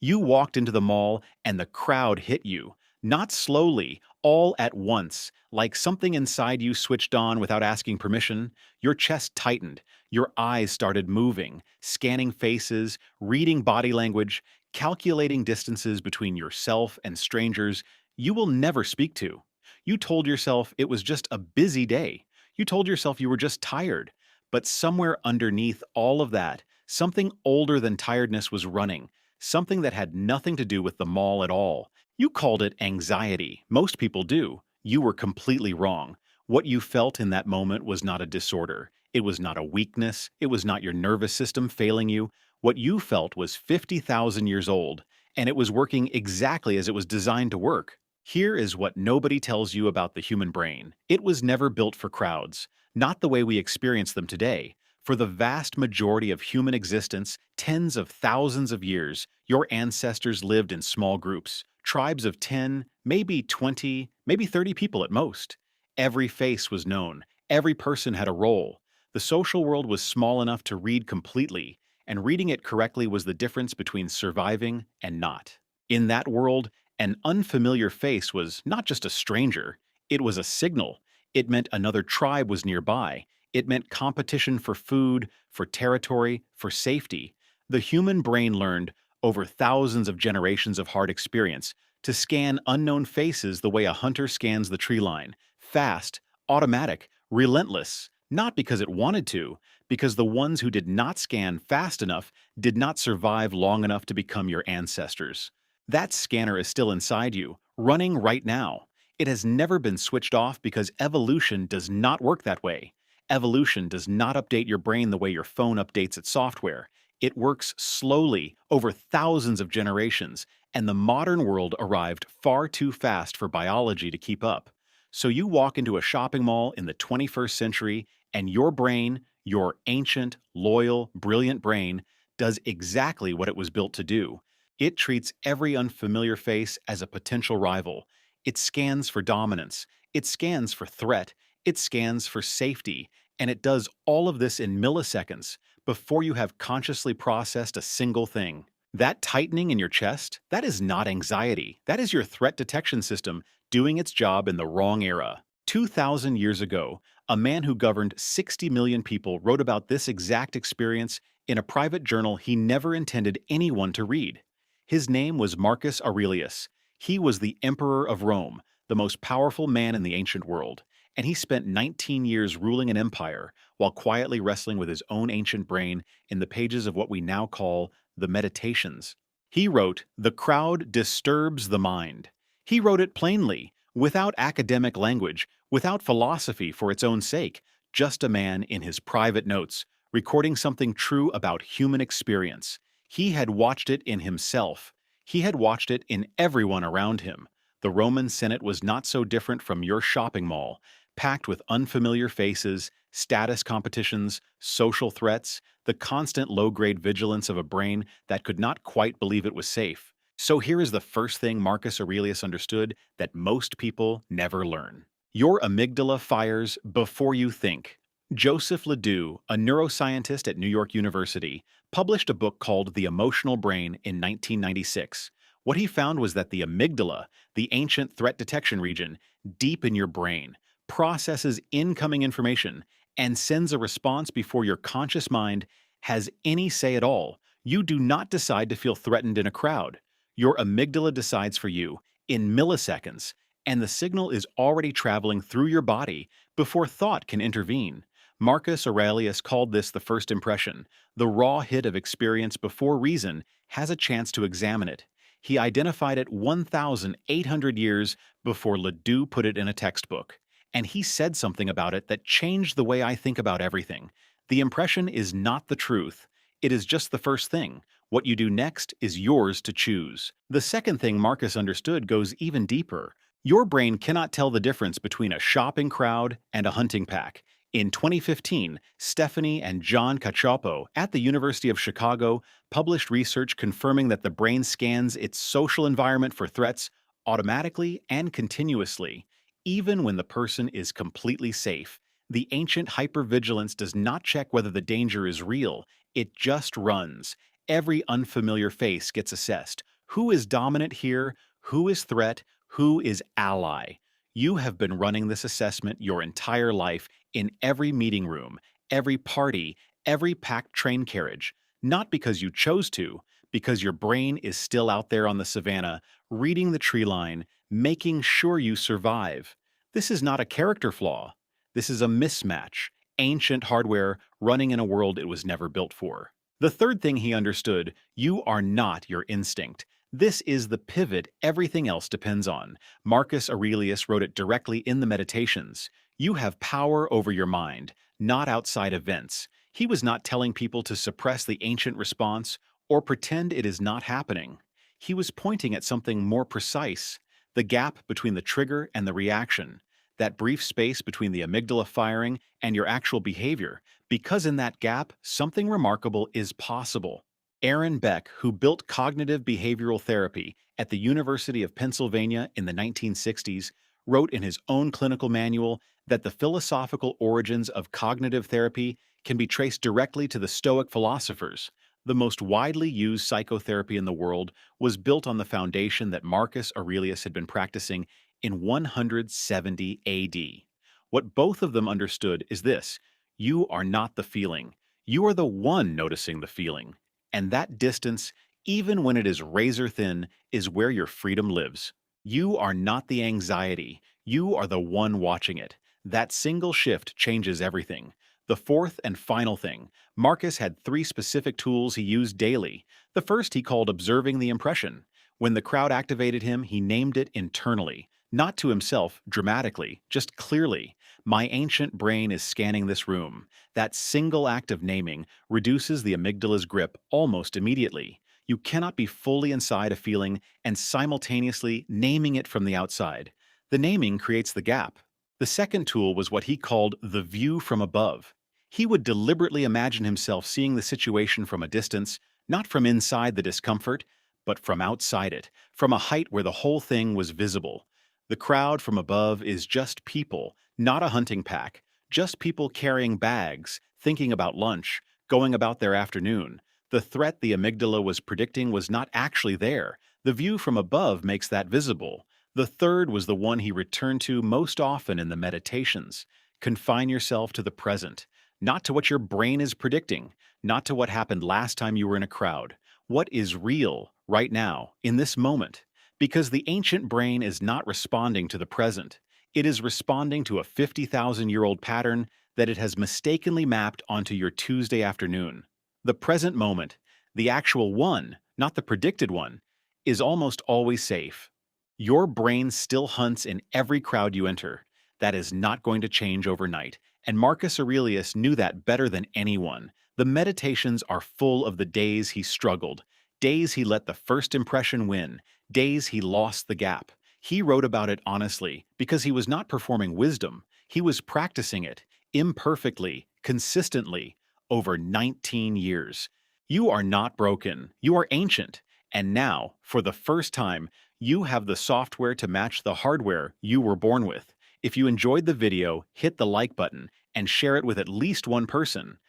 You walked into the mall and the crowd hit you, not slowly, all at once, like something inside you switched on without asking permission. Your chest tightened, your eyes started moving, scanning faces, reading body language, calculating distances between yourself and strangers you will never speak to. You told yourself it was just a busy day. You told yourself you were just tired. But somewhere underneath all of that, something older than tiredness was running, something that had nothing to do with the mall at all. You called it anxiety. Most people do. You were completely wrong. What you felt in that moment was not a disorder. It was not a weakness. It was not your nervous system failing you. What you felt was 50,000 years old, and it was working exactly as it was designed to work. Here is what nobody tells you about the human brain. It was never built for crowds, not the way we experience them today. For the vast majority of human existence, tens of thousands of years, your ancestors lived in small groups, tribes of 10, maybe 20, maybe 30 people at most. Every face was known, every person had a role. The social world was small enough to read completely, and reading it correctly was the difference between surviving and not. In that world, an unfamiliar face was not just a stranger, it was a signal. It meant another tribe was nearby. It meant competition for food, for territory, for safety. The human brain learned, over thousands of generations of hard experience, to scan unknown faces the way a hunter scans the tree line. Fast, automatic, relentless. Not because it wanted to, because the ones who did not scan fast enough did not survive long enough to become your ancestors. That scanner is still inside you, running right now. It has never been switched off because evolution does not work that way. Evolution does not update your brain the way your phone updates its software. It works slowly over thousands of generations, and the modern world arrived far too fast for biology to keep up. So you walk into a shopping mall in the 21st century, and your brain, your ancient, loyal, brilliant brain, does exactly what it was built to do. It treats every unfamiliar face as a potential rival. It scans for dominance. It scans for threat. It scans for safety. And it does all of this in milliseconds before you have consciously processed a single thing. That tightening in your chest, that is not anxiety. That is your threat detection system doing its job in the wrong era. 2,000 years ago, a man who governed 60 million people wrote about this exact experience in a private journal he never intended anyone to read. His name was Marcus Aurelius. He was the emperor of Rome, the most powerful man in the ancient world, and he spent 19 years ruling an empire while quietly wrestling with his own ancient brain in the pages of what we now call the Meditations. He wrote, "The crowd disturbs the mind." He wrote it plainly, without academic language, without philosophy for its own sake, just a man in his private notes, recording something true about human experience. He had watched it in himself. He had watched it in everyone around him. The Roman Senate was not so different from your shopping mall, packed with unfamiliar faces, status competitions, social threats, the constant low-grade vigilance of a brain that could not quite believe it was safe. So here is the first thing Marcus Aurelius understood that most people never learn. Your amygdala fires before you think. Joseph LeDoux, a neuroscientist at New York University, published a book called The Emotional Brain in 1996. What he found was that the amygdala, the ancient threat detection region, deep in your brain, processes incoming information and sends a response before your conscious mind has any say at all. You do not decide to feel threatened in a crowd. Your amygdala decides for you in milliseconds, and the signal is already traveling through your body before thought can intervene. Marcus Aurelius called this the first impression, the raw hit of experience before reason has a chance to examine it. He identified it 1,800 years before LeDoux put it in a textbook. And he said something about it that changed the way I think about everything. The impression is not the truth. It is just the first thing. What you do next is yours to choose. The second thing Marcus understood goes even deeper. Your brain cannot tell the difference between a shopping crowd and a hunting pack. In 2015, Stephanie and John Cacioppo at the University of Chicago published research confirming that the brain scans its social environment for threats automatically and continuously, even when the person is completely safe. The ancient hypervigilance does not check whether the danger is real, it just runs. Every unfamiliar face gets assessed. Who is dominant here? Who is threat? Who is ally? You have been running this assessment your entire life in every meeting room, every party, every packed train carriage. Not because you chose to, because your brain is still out there on the savannah, reading the tree line, making sure you survive. This is not a character flaw. This is a mismatch, ancient hardware running in a world it was never built for. The third thing he understood, you are not your instinct. This is the pivot everything else depends on. Marcus Aurelius wrote it directly in the Meditations. You have power over your mind, not outside events. He was not telling people to suppress the ancient response or pretend it is not happening. He was pointing at something more precise, the gap between the trigger and the reaction, that brief space between the amygdala firing and your actual behavior, because in that gap, something remarkable is possible. Aaron Beck, who built cognitive behavioral therapy at the University of Pennsylvania in the 1960s, wrote in his own clinical manual that the philosophical origins of cognitive therapy can be traced directly to the Stoic philosophers. The most widely used psychotherapy in the world was built on the foundation that Marcus Aurelius had been practicing in 170 AD. What both of them understood is this: you are not the feeling. You are the one noticing the feeling. And that distance, even when it is razor thin, is where your freedom lives. You are not the anxiety. You are the one watching it. That single shift changes everything. The fourth and final thing, Marcus had three specific tools he used daily. The first he called observing the impression. When the crowd activated him, he named it internally, not to himself dramatically, just clearly. My ancient brain is scanning this room. That single act of naming reduces the amygdala's grip almost immediately. You cannot be fully inside a feeling and simultaneously naming it from the outside. The naming creates the gap. The second tool was what he called the view from above. He would deliberately imagine himself seeing the situation from a distance, not from inside the discomfort, but from outside it, from a height where the whole thing was visible. The crowd from above is just people, not a hunting pack, just people carrying bags, thinking about lunch, going about their afternoon. The threat the amygdala was predicting was not actually there. The view from above makes that visible. The third was the one he returned to most often in the Meditations. Confine yourself to the present, not to what your brain is predicting, not to what happened last time you were in a crowd. What is real right now, in this moment? Because the ancient brain is not responding to the present. It is responding to a 50,000-year-old pattern that it has mistakenly mapped onto your Tuesday afternoon. The present moment, the actual one, not the predicted one, is almost always safe. Your brain still hunts in every crowd you enter. That is not going to change overnight, and Marcus Aurelius knew that better than anyone. The Meditations are full of the days he struggled, days he let the first impression win, days he lost the gap. He wrote about it honestly because he was not performing wisdom. He was practicing it, imperfectly, consistently, over 19 years. You are not broken. You are ancient. And now, for the first time, you have the software to match the hardware you were born with. If you enjoyed the video, hit the like button and share it with at least one person.